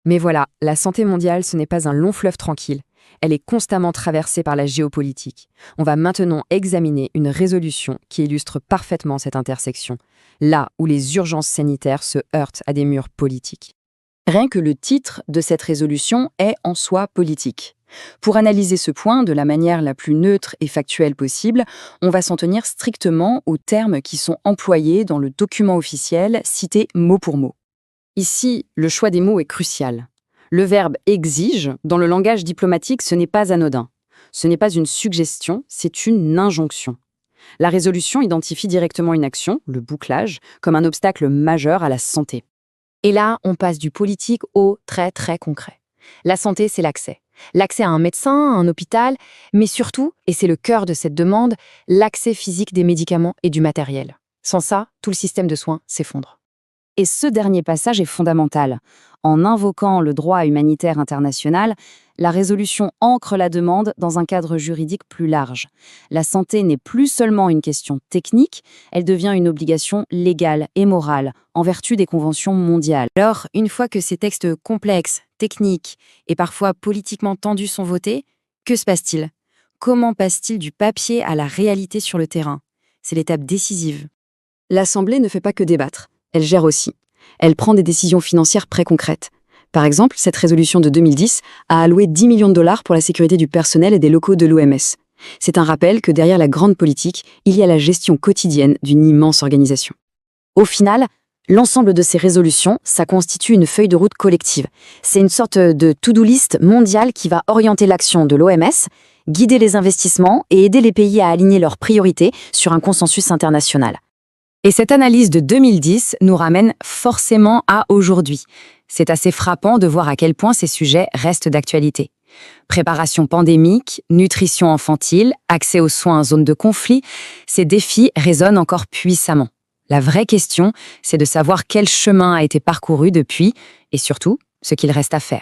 Mais voilà, la santé mondiale, ce n'est pas un long fleuve tranquille. Elle est constamment traversée par la géopolitique. On va maintenant examiner une résolution qui illustre parfaitement cette intersection, là où les urgences sanitaires se heurtent à des murs politiques. Rien que le titre de cette résolution est en soi politique. Pour analyser ce point de la manière la plus neutre et factuelle possible, on va s'en tenir strictement aux termes qui sont employés dans le document officiel, cité mot pour mot. Ici, le choix des mots est crucial. Le verbe « exige », dans le langage diplomatique, ce n'est pas anodin. Ce n'est pas une suggestion, c'est une injonction. La résolution identifie directement une action, le bouclage, comme un obstacle majeur à la santé. Et là, on passe du politique au très très concret. La santé, c'est l'accès. L'accès à un médecin, à un hôpital, mais surtout, et c'est le cœur de cette demande, l'accès physique des médicaments et du matériel. Sans ça, tout le système de soins s'effondre. Et ce dernier passage est fondamental. En invoquant le droit humanitaire international, la résolution ancre la demande dans un cadre juridique plus large. La santé n'est plus seulement une question technique, elle devient une obligation légale et morale, en vertu des conventions mondiales. Alors, une fois que ces textes complexes, techniques et parfois politiquement tendus sont votés, que se passe-t-il? Comment passe-t-il du papier à la réalité sur le terrain? C'est l'étape décisive. L'Assemblée ne fait pas que débattre. Elle gère aussi. Elle prend des décisions financières très concrètes. Par exemple, cette résolution de 2010 a alloué 10 millions de dollars pour la sécurité du personnel et des locaux de l'OMS. C'est un rappel que derrière la grande politique, il y a la gestion quotidienne d'une immense organisation. Au final, l'ensemble de ces résolutions, ça constitue une feuille de route collective. C'est une sorte de to-do list mondiale qui va orienter l'action de l'OMS, guider les investissements et aider les pays à aligner leurs priorités sur un consensus international. Et cette analyse de 2010 nous ramène forcément à aujourd'hui. C'est assez frappant de voir à quel point ces sujets restent d'actualité. Préparation pandémique, nutrition infantile, accès aux soins en zone de conflit, ces défis résonnent encore puissamment. La vraie question, c'est de savoir quel chemin a été parcouru depuis et surtout, ce qu'il reste à faire.